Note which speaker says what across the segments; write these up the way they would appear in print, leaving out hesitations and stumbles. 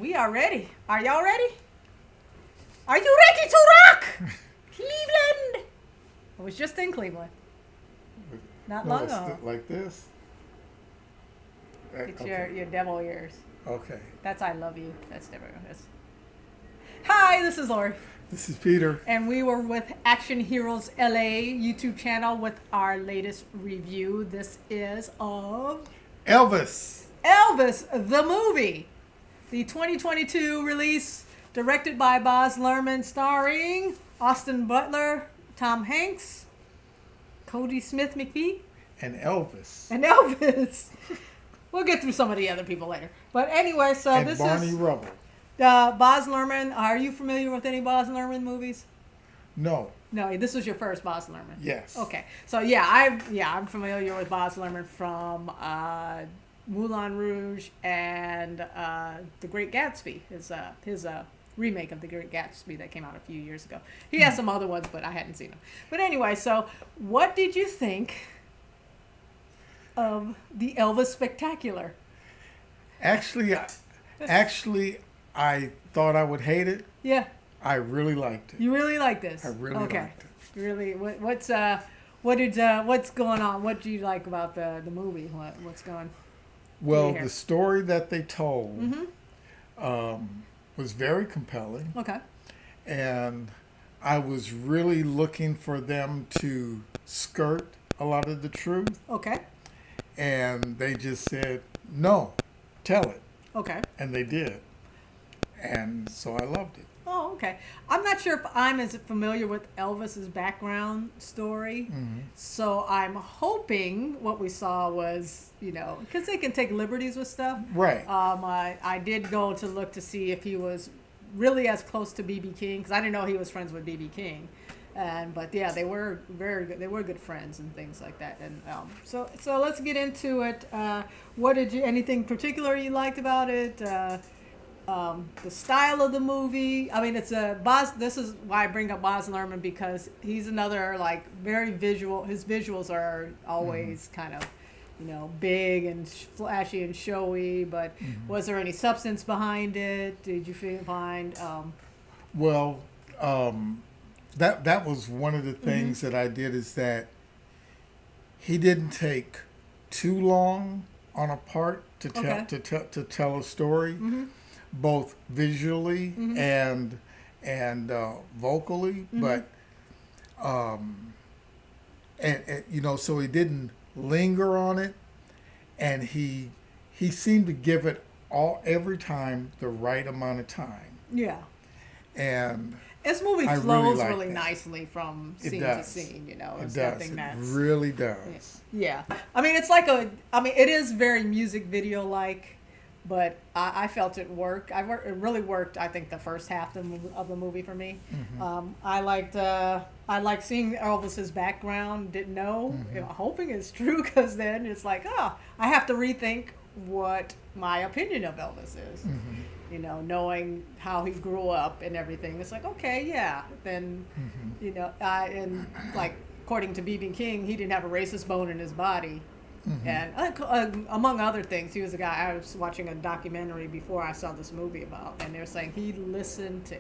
Speaker 1: We are ready. Are y'all ready? Are you ready to rock? Cleveland! I was just in Cleveland. Not long ago.
Speaker 2: Like this?
Speaker 1: It's your devil ears.
Speaker 2: Okay.
Speaker 1: That's I love you. That's different. Hi, this is Lori.
Speaker 2: This is Peter.
Speaker 1: And we were with Action Heroes LA YouTube channel with our latest review. This is of
Speaker 2: Elvis
Speaker 1: the movie. The 2022 release, directed by Baz Luhrmann, starring Austin Butler, Tom Hanks, Cody Smith McPhee,
Speaker 2: and Elvis.
Speaker 1: We'll get through some of the other people later. But anyway, so
Speaker 2: and
Speaker 1: this
Speaker 2: Barney
Speaker 1: is
Speaker 2: Rubble.
Speaker 1: Baz Luhrmann. Are you familiar with any Baz Luhrmann movies?
Speaker 2: No.
Speaker 1: No, this was your first Baz Luhrmann.
Speaker 2: Yes.
Speaker 1: Okay, so I'm familiar with Baz Luhrmann from Moulin Rouge and The Great Gatsby. His remake of The Great Gatsby that came out a few years ago. He has some other ones, but I hadn't seen them. But anyway, so what did you think of the Elvis Spectacular?
Speaker 2: Actually, I thought I would hate it.
Speaker 1: Yeah.
Speaker 2: I really liked it.
Speaker 1: You really like this?
Speaker 2: I really liked it.
Speaker 1: Really? What's going on? What do you like about the movie? What's going?
Speaker 2: Well, the story that they told
Speaker 1: Mm-hmm.
Speaker 2: Was very compelling.
Speaker 1: Okay.
Speaker 2: And I was really looking for them to skirt a lot of the truth.
Speaker 1: Okay.
Speaker 2: And they just said, no, tell it.
Speaker 1: Okay.
Speaker 2: And they did. And so I loved it.
Speaker 1: Oh, okay. I'm not sure if I'm as familiar with Elvis's background story.
Speaker 2: Mm-hmm.
Speaker 1: So I'm hoping what we saw was, because they can take liberties with stuff.
Speaker 2: Right.
Speaker 1: I did go to look to see if he was really as close to B.B. King, because I didn't know he was friends with B.B. King. But yeah, they were very good. They were good friends and things like that. And so let's get into it. Anything particular you liked about it? The style of the movie. I mean, it's Baz. This is why I bring up Baz Luhrmann, because he's another very visual. His visuals are always kind of, big and flashy and showy. But was there any substance behind it? Did you find?
Speaker 2: Well, that was one of the things that I did, is that he didn't take too long on a part to tell a story. Mm-hmm. Both visually and vocally, but so he didn't linger on it, and he seemed to give it every time the right amount of time.
Speaker 1: Yeah.
Speaker 2: And
Speaker 1: this movie flows really nicely from scene to scene.
Speaker 2: It does. It really does.
Speaker 1: Yeah. I mean, it is very music video like. But I felt it worked. It really worked. I think the first half of the movie for me. Mm-hmm. I liked seeing Elvis's background. Didn't know, hoping it's true, because then it's like, I have to rethink what my opinion of Elvis is. Mm-hmm. Knowing how he grew up and everything. It's like, okay, yeah. Then, and according to B.B. King, he didn't have a racist bone in his body. Mm-hmm. And among other things, he was a guy, I was watching a documentary before I saw this movie about, and they're saying he listened to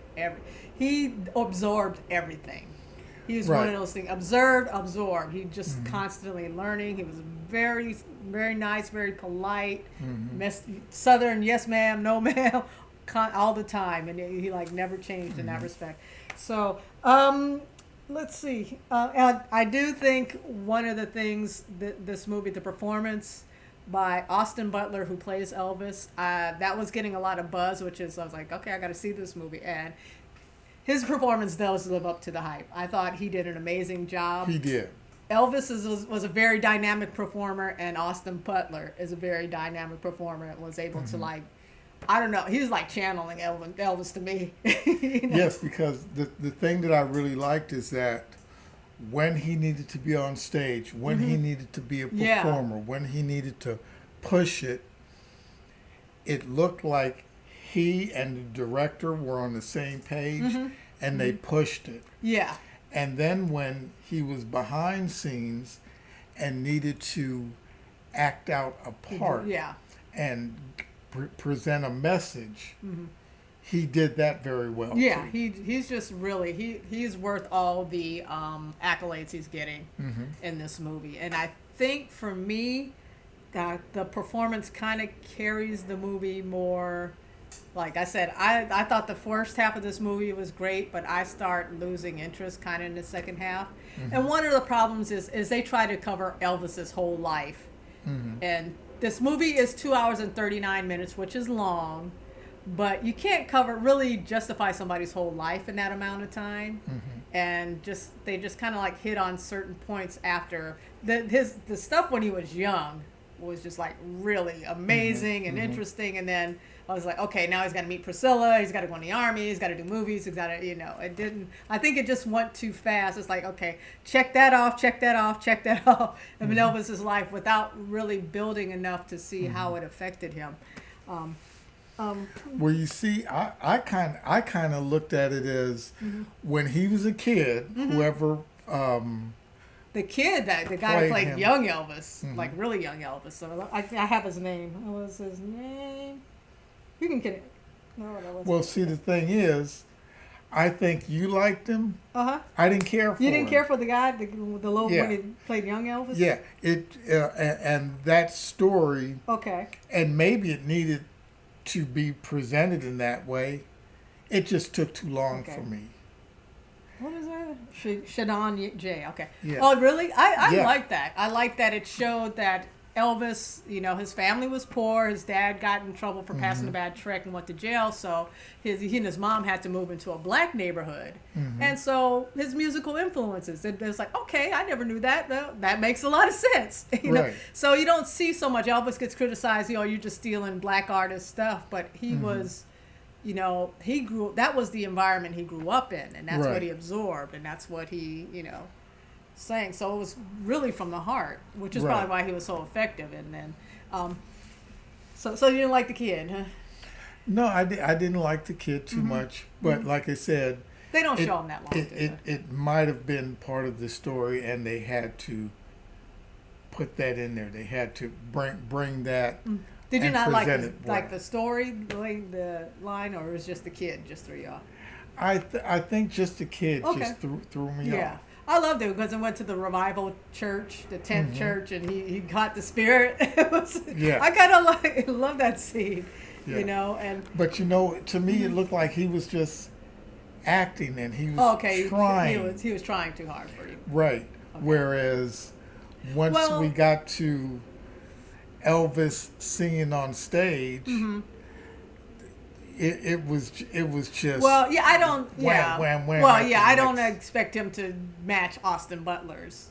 Speaker 1: he absorbed everything. He was one of those things, absorb. He just constantly learning. He was very, very nice, very polite, Southern, yes ma'am, no ma'am, all the time. And he never changed in that respect. So, let's see. I do think one of the things that this movie, the performance by Austin Butler, who plays Elvis, that was getting a lot of buzz, I was like, okay, I got to see this movie. And his performance does live up to the hype. I thought he did an amazing job.
Speaker 2: He did.
Speaker 1: Elvis was a very dynamic performer, and Austin Butler is a very dynamic performer and was able to I don't know. He was channeling Elvis to me.
Speaker 2: Yes, because the thing that I really liked is that when he needed to be on stage, when he needed to be a performer, when he needed to push it, it looked like he and the director were on the same page, and they pushed it.
Speaker 1: Yeah.
Speaker 2: And then when he was behind scenes and needed to act out a part, and present a message, he did that very well.
Speaker 1: Yeah,
Speaker 2: too.
Speaker 1: he's just really he's worth all the accolades he's getting in this movie, and I think for me, the performance kind of carries the movie more. Like I said, I thought the first half of this movie was great, but I start losing interest kind of in the second half. And one of the problems is they try to cover Elvis's whole life, and this movie is 2 hours and 39 minutes, which is long. But you can't really justify somebody's whole life in that amount of time, and they just kind of like hit on certain points after the stuff when he was young was just like really amazing and interesting, and then I was like, okay, now he's got to meet Priscilla, he's got to go in the army, he's got to do movies, he's got to, it didn't. I think it just went too fast. It's like, okay, check that off, check that off, check that off. I mean, Elvis's life without really building enough to see how it affected him.
Speaker 2: Well, you see, I kind of looked at it as when he was a kid, whoever
Speaker 1: the kid the guy who played him. Young Elvis, like really young Elvis. So I have his name. What was his name? You can get it. No, that wasn't.
Speaker 2: Well, see, the thing is, I think you liked him. I didn't care for him.
Speaker 1: You didn't care for the guy, the little when he played young Elvis.
Speaker 2: Yeah, and that story.
Speaker 1: Okay.
Speaker 2: And maybe it needed to be presented in that way. It just took too long for me.
Speaker 1: What is that? Shadon J. Okay.
Speaker 2: Yeah.
Speaker 1: Oh, really? I like that. I like that it showed that Elvis, his family was poor. His dad got in trouble for passing a bad trick and went to jail. So he and his mom had to move into a black neighborhood. And so his musical influences, it's like, okay, I never knew that. That makes a lot of sense.
Speaker 2: Right.
Speaker 1: So you don't see so much. Elvis gets criticized, you're just stealing black artist stuff. But he was, he grew, that was the environment he grew up in. And that's what he absorbed. And that's what he, sang. So it was really from the heart, which is probably why he was so effective. And then, so you didn't like the kid, huh?
Speaker 2: No, I didn't like the kid too much. But like I said,
Speaker 1: they don't show him that long.
Speaker 2: It might have been part of the story, and they had to put that in there. They had to bring that.
Speaker 1: Did you not like the story, the line, or it was just the kid just threw you off?
Speaker 2: I think just the kid just threw me off.
Speaker 1: I loved it because I went to the revival church, the tent church, and he caught the spirit. I kind of love that scene, and.
Speaker 2: But to me, it looked like he was just acting, and he was trying.
Speaker 1: He was trying too hard for you.
Speaker 2: Right. Okay. Whereas once we got to Elvis singing on stage. It was just
Speaker 1: I don't
Speaker 2: wham,
Speaker 1: I don't expect him to match Austin Butler's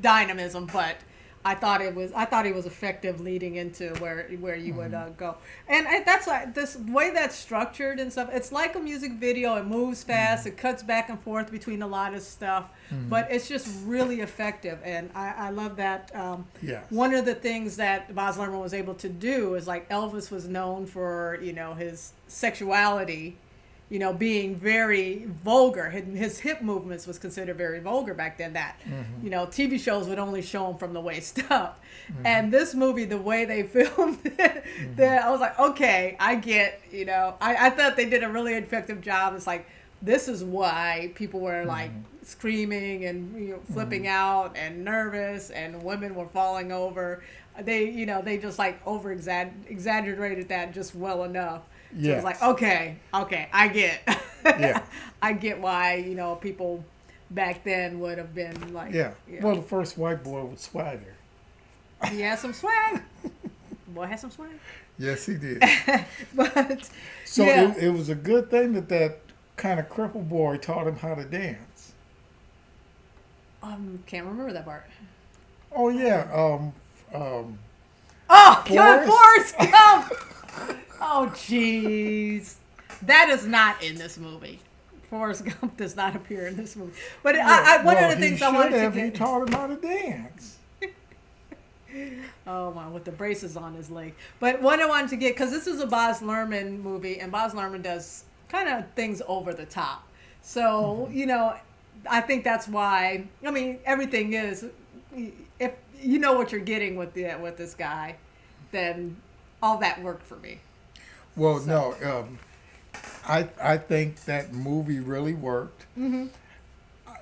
Speaker 1: dynamism, but I thought he was effective leading into where you would go, and that's like this way that's structured and stuff. It's like a music video. It moves fast. It cuts back and forth between a lot of stuff, but it's just really effective, and I love that. One of the things that Baz Luhrmann was able to do is like Elvis was known for his sexuality. Being very vulgar. His hip movements was considered very vulgar back then. That, TV shows would only show him from the waist up. And this movie, the way they filmed it, I was like, okay, I get, I thought they did a really effective job. It's like, this is why people were like screaming and flipping out and nervous, and women were falling over. They just like exaggerated that just well enough. So it was like, okay, I get. I get why, people back then would have been like.
Speaker 2: Yeah. Well, the first white boy with swagger.
Speaker 1: He had some swag. Boy had some swag.
Speaker 2: Yes, he did.
Speaker 1: But.
Speaker 2: So it was a good thing that kind of crippled boy taught him how to dance.
Speaker 1: Can't remember that part.
Speaker 2: Oh, yeah.
Speaker 1: Forrest Gump! Oh, jeez. That is not in this movie. Forrest Gump does not appear in this movie. But one of the things I wanted to get...
Speaker 2: He taught him how to dance.
Speaker 1: Oh, my, with the braces on his leg. But what I wanted to get... Because this is a Baz Luhrmann movie, and Baz Luhrmann does kind of things over the top. So, I think that's why... I mean, everything is... If you know what you're getting with this guy, then... all that worked for me.
Speaker 2: Well, no, I think that movie really worked.
Speaker 1: Mm-hmm.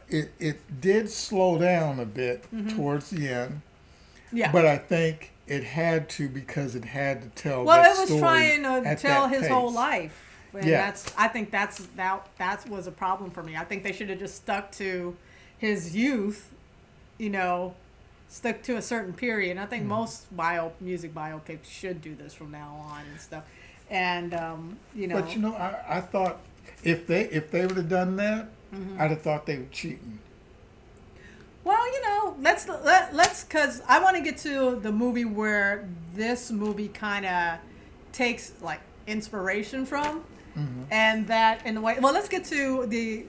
Speaker 2: It did slow down a bit
Speaker 1: Mm-hmm.
Speaker 2: towards the end,
Speaker 1: Yeah.
Speaker 2: but I think it had to because it had to tell
Speaker 1: Well,
Speaker 2: that
Speaker 1: it was
Speaker 2: story
Speaker 1: trying to
Speaker 2: at
Speaker 1: tell
Speaker 2: that
Speaker 1: his
Speaker 2: pace.
Speaker 1: whole life. And
Speaker 2: Yeah.
Speaker 1: I think that was a problem for me. I think they should have just stuck to his youth, stuck to a certain period. And I think most music biopics should do this from now on and stuff. And
Speaker 2: But I thought if they would have done that,
Speaker 1: Mm-hmm.
Speaker 2: I'd have thought they were cheating.
Speaker 1: well, let's because I want to get to the movie where this movie kind of takes like inspiration from, and that in a way. Well, let's get to the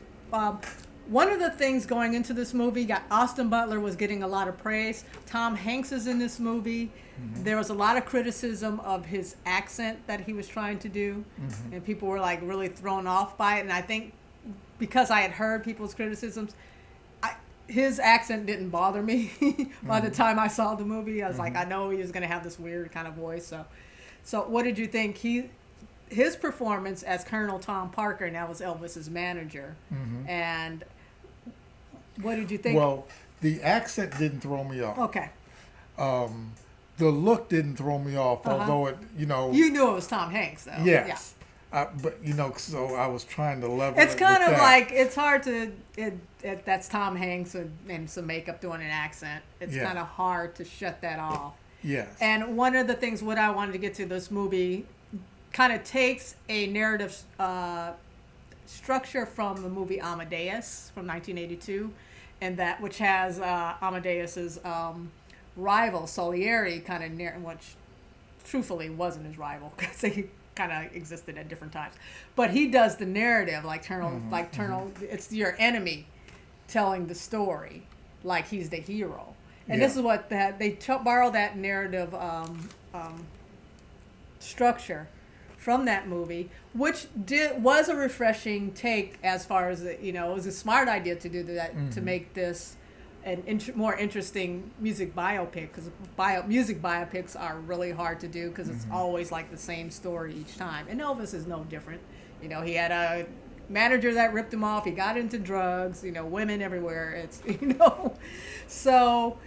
Speaker 1: one of the things going into this movie. Got Austin Butler was getting a lot of praise. Tom Hanks is in this movie. There was a lot of criticism of his accent that he was trying to do, and people were like really thrown off by it. And I think because I had heard people's criticisms, his accent didn't bother me by the time I saw the movie. I was like, I know he was going to have this weird kind of voice. So what did you think? His performance as Colonel Tom Parker, and that was Elvis's manager. And what did you think?
Speaker 2: Well, the accent didn't throw me off.
Speaker 1: Okay.
Speaker 2: The look didn't throw me off, although it,
Speaker 1: You knew it was Tom Hanks, though.
Speaker 2: yes. But so I was trying to level.
Speaker 1: It's
Speaker 2: it
Speaker 1: kind
Speaker 2: with
Speaker 1: of
Speaker 2: that.
Speaker 1: like it's hard to that's Tom Hanks and some makeup doing an accent. It's
Speaker 2: Yeah.
Speaker 1: kind of hard to shut that off.
Speaker 2: Yes.
Speaker 1: And one of the things what I wanted to get to this movie kind of takes a narrative structure from the movie Amadeus from 1982, and that which has Amadeus's rival Salieri kind of which truthfully wasn't his rival because he kind of existed at different times, but he does the narrative like it's your enemy telling the story like he's the hero, and this is what they borrow that narrative structure from that movie, which was a refreshing take as far as it was a smart idea to do that to make this an more interesting music biopic, because music biopics are really hard to do because it's always like the same story each time. And Elvis is no different. He had a manager that ripped him off. He got into drugs. Women everywhere. It's so.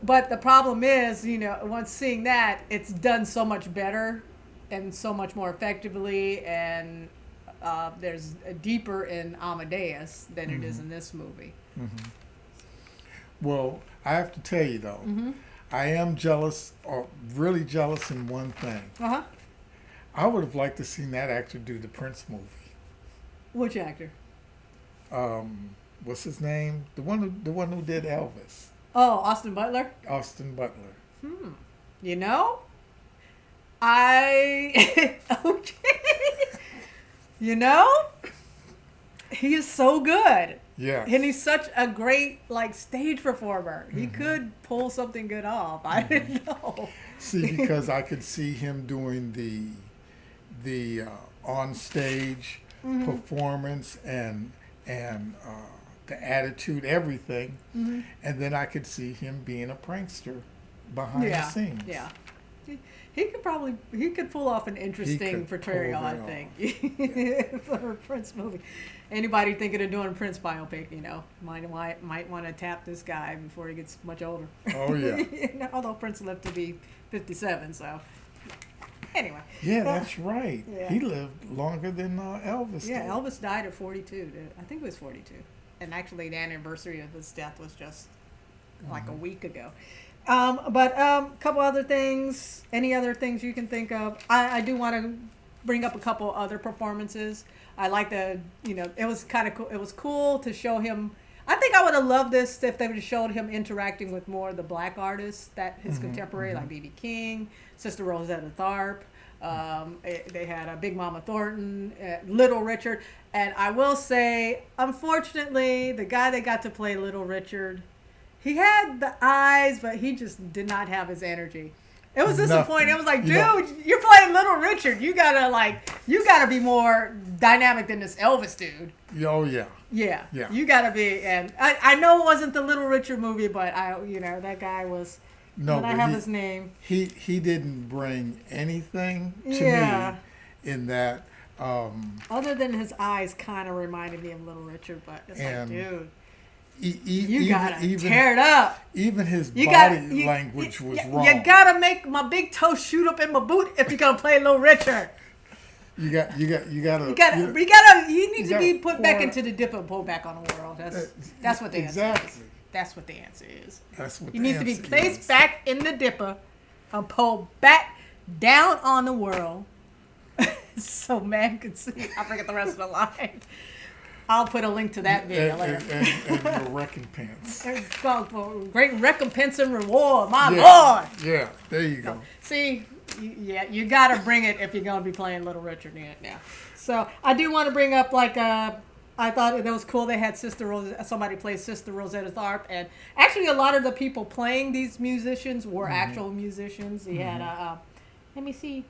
Speaker 1: But the problem is, once seeing that, it's done so much better and so much more effectively, and there's a deeper in Amadeus than it is in this movie.
Speaker 2: Well, I have to tell you though, I am jealous, or really jealous in one thing. I would have liked to seen that actor do the Prince movie.
Speaker 1: Which actor?
Speaker 2: What's his name? The one who did Elvis.
Speaker 1: Oh, Austin Butler?
Speaker 2: Austin Butler.
Speaker 1: Okay. He is so good.
Speaker 2: Yeah.
Speaker 1: And he's such a great stage performer. He could pull something good off. I didn't know.
Speaker 2: See, because I could see him doing the on stage performance and the attitude, everything, and then I could see him being a prankster behind the scenes.
Speaker 1: Yeah. He could pull off an interesting portrayal, I think, for a Prince movie. Anybody thinking of doing a Prince biopic, might want to tap this guy before he gets much older.
Speaker 2: Oh yeah.
Speaker 1: Although Prince lived to be 57, so anyway.
Speaker 2: Yeah, that's right.
Speaker 1: Yeah.
Speaker 2: He lived longer than Elvis.
Speaker 1: Yeah,
Speaker 2: did.
Speaker 1: Elvis died at 42. I think it was 42, and actually the anniversary of his death was just like a week ago. But a couple other things. Any other things you can think of? I do want to bring up a couple other performances. I like it was kind of cool. It was cool to show him. I think I would have loved this if they would have showed him interacting with more of the black artists that his contemporary, like B.B. King, Sister Rosetta Tharpe. They had Big Mama Thornton, Little Richard. And I will say, unfortunately, the guy that got to play Little Richard, he had the eyes, but he just did not have his energy. It was disappointing. It was like, dude, you're playing Little Richard. You gotta be more dynamic than this Elvis dude.
Speaker 2: Oh yeah.
Speaker 1: Yeah.
Speaker 2: Yeah.
Speaker 1: You gotta be. And I know it wasn't the Little Richard movie, but that guy was
Speaker 2: No,
Speaker 1: but I
Speaker 2: but
Speaker 1: have his name.
Speaker 2: he didn't bring anything to
Speaker 1: Yeah.
Speaker 2: me in that.
Speaker 1: Other than his eyes kind of reminded me of Little Richard, but it's like,
Speaker 2: And
Speaker 1: dude,
Speaker 2: you
Speaker 1: you gotta tear it up.
Speaker 2: Even his
Speaker 1: You
Speaker 2: body language was wrong.
Speaker 1: You gotta make my big toe shoot up in my boot if you're gonna play Little Richard.
Speaker 2: You gotta.
Speaker 1: You need to
Speaker 2: gotta
Speaker 1: be put back
Speaker 2: pour-
Speaker 1: into the dip and pull back on the world. That's what the answer
Speaker 2: exactly.
Speaker 1: is. That's what the answer is.
Speaker 2: That's what
Speaker 1: He
Speaker 2: the
Speaker 1: needs to be
Speaker 2: answer
Speaker 1: placed
Speaker 2: is.
Speaker 1: back in the dipper and pulled back down on the world so man could see. I forget the rest of the line. I'll put a link to that video later.
Speaker 2: And your recompense.
Speaker 1: It's called for great recompense and reward, my
Speaker 2: Yeah.
Speaker 1: lord.
Speaker 2: Yeah, there you go.
Speaker 1: See, you got to bring it if you're going to be playing Little Richard in it now. So I do want to bring up, like, I thought that was cool. They had somebody play Sister Rosetta's harp, and actually a lot of the people playing these musicians were actual musicians. He had let me see,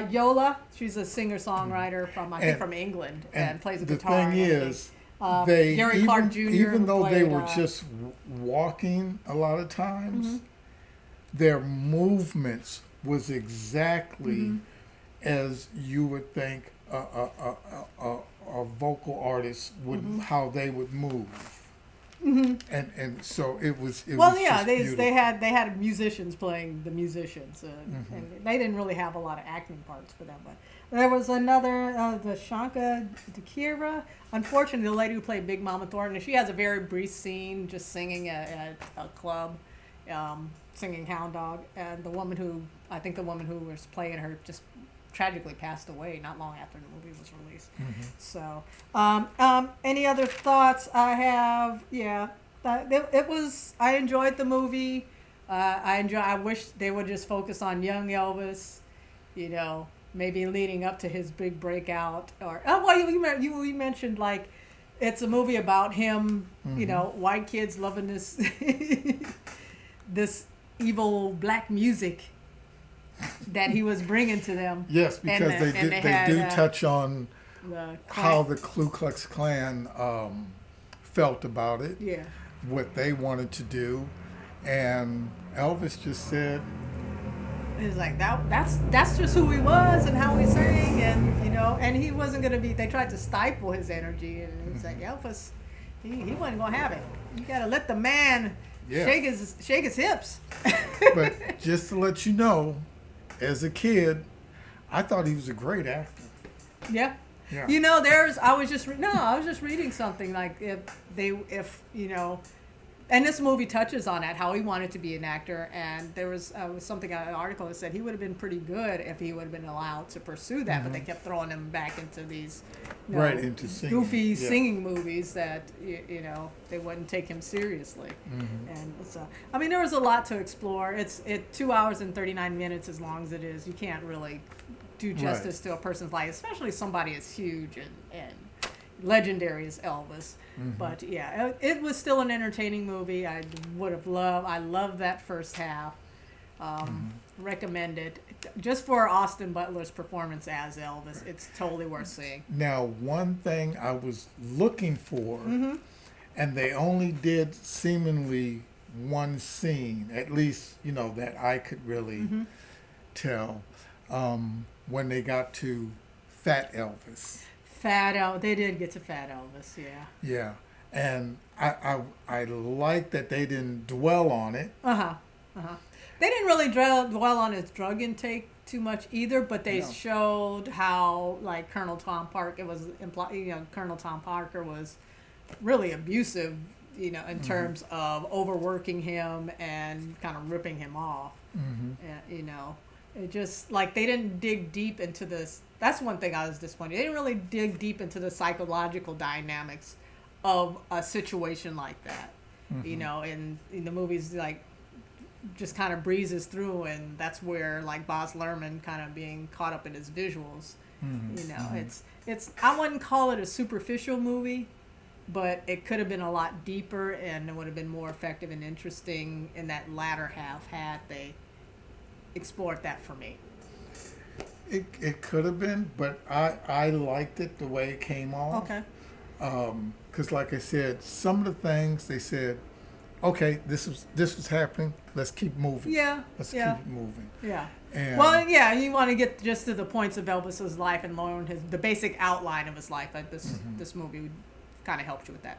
Speaker 1: Yola. She's a singer-songwriter from from England and plays the guitar.
Speaker 2: The thing is,
Speaker 1: Gary Clark Jr.
Speaker 2: even though they
Speaker 1: played,
Speaker 2: were just walking a lot of times, their movements was exactly as you would think a vocal artist would how they would move. And so it was
Speaker 1: Well,
Speaker 2: was
Speaker 1: yeah,
Speaker 2: just
Speaker 1: they
Speaker 2: beautiful.
Speaker 1: had musicians playing the musicians, and they didn't really have a lot of acting parts for them. But there was another, the Shanka Dakira. Unfortunately, the lady who played Big Mama Thornton, she has a very brief scene just singing at a club, singing Hound Dog, and I think the woman who was playing her just tragically passed away not long after the movie was released. So, any other thoughts I have? Yeah, it was. I enjoyed the movie. I wish they would just focus on young Elvis. You know, maybe leading up to his big breakout. Or you mentioned, like, it's a movie about him. You know, white kids loving this this evil black music that he was bringing to them.
Speaker 2: Yes, because they do touch on how the Ku Klux Klan felt about it,
Speaker 1: Yeah.
Speaker 2: what they wanted to do, and Elvis just said,
Speaker 1: It's like that's just who he was and how he sang, and and he wasn't gonna be. They tried to stifle his energy, and it's like Elvis, he wasn't gonna have it. You gotta let the man shake his hips.
Speaker 2: but just to let you know, as a kid, I thought he was a great actor.
Speaker 1: Yeah.
Speaker 2: Yeah.
Speaker 1: I was just reading something like if and this movie touches on that, how he wanted to be an actor, and there was something, an article that said he would have been pretty good if he would have been allowed to pursue that, but they kept throwing him back into these
Speaker 2: into singing.
Speaker 1: goofy singing movies that they wouldn't take him seriously. And so there was a lot to explore. It's 2 hours and 39 minutes as long as it is. You can't really do justice to a person's life, especially somebody as huge and legendary as Elvis. But yeah, it was still an entertaining movie. I love that first half. Recommend it just for Austin Butler's performance as Elvis. It's totally worth seeing.
Speaker 2: Now, one thing I was looking for, and they only did seemingly one scene, at least that I could really tell, when they got to Fat Elvis.
Speaker 1: They did get to Fat Elvis, yeah.
Speaker 2: Yeah, and I like that they didn't dwell on it.
Speaker 1: They didn't really dwell on his drug intake too much either, but they showed how, like, Colonel Tom Parker was really abusive, in terms of overworking him and kind of ripping him off. It just, like, they didn't dig deep into this. That's one thing I was disappointed. They didn't really dig deep into the psychological dynamics of a situation like that. In the movies, like, just kind of breezes through, and that's where, like, Baz Luhrmann kind of being caught up in his visuals. It's I wouldn't call it a superficial movie, but it could have been a lot deeper, and it would have been more effective and interesting in that latter half had they explored that for me.
Speaker 2: It could have been, but I liked it the way it came off.
Speaker 1: Okay.
Speaker 2: Because, like I said, some of the things they said, okay, this was happening. Let's keep moving.
Speaker 1: Yeah.
Speaker 2: Let's
Speaker 1: yeah.
Speaker 2: keep moving.
Speaker 1: Yeah.
Speaker 2: And
Speaker 1: Well, yeah, you want to get just to the points of Elvis's life and learn the basic outline of his life. Like this movie kind of helped you with that.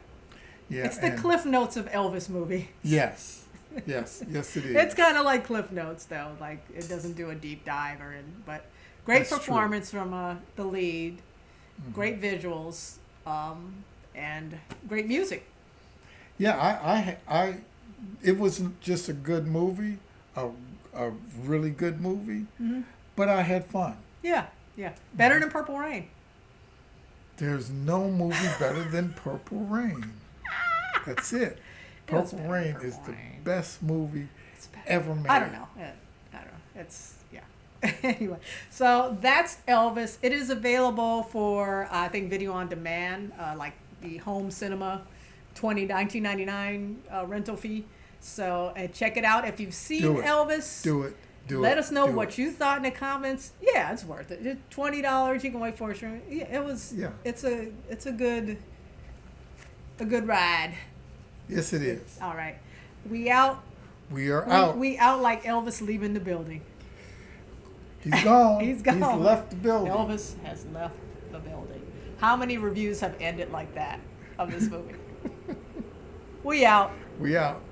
Speaker 2: yeah,
Speaker 1: It's the
Speaker 2: and-
Speaker 1: Cliff Notes of Elvis movie.
Speaker 2: Yes, yes, yes, it is.
Speaker 1: It's kind of like Cliff Notes, though. Like it doesn't do a deep dive but great
Speaker 2: That's true.
Speaker 1: performance from the lead, great visuals, and great music.
Speaker 2: Yeah, it wasn't just a good movie, a really good movie, but I had fun.
Speaker 1: Yeah, yeah, better than Purple Rain.
Speaker 2: There's no movie better than Purple Rain. That's it.
Speaker 1: It was
Speaker 2: Purple
Speaker 1: better
Speaker 2: Rain
Speaker 1: than
Speaker 2: is
Speaker 1: Purple
Speaker 2: the
Speaker 1: Rain.
Speaker 2: best movie
Speaker 1: It's better.
Speaker 2: ever made.
Speaker 1: I don't know. I don't know. It's yeah. Anyway, so that's Elvis. It is available for I think video on demand, like the home cinema, $19.99 rental fee. So check it out if you've seen
Speaker 2: Do it.
Speaker 1: Elvis.
Speaker 2: Do it. Do
Speaker 1: Let
Speaker 2: it.
Speaker 1: us know
Speaker 2: do
Speaker 1: what
Speaker 2: it.
Speaker 1: you thought in the comments. Yeah, it's worth it. It's $20. You can wait for it. Yeah, it was.
Speaker 2: Yeah.
Speaker 1: It's a good ride.
Speaker 2: Yes, it is.
Speaker 1: All right, we out.
Speaker 2: We are out.
Speaker 1: We out like Elvis leaving the building.
Speaker 2: He's gone.
Speaker 1: He's gone.
Speaker 2: He's left the building.
Speaker 1: Elvis has left the building. How many reviews have ended like that of this movie? We out.
Speaker 2: We out.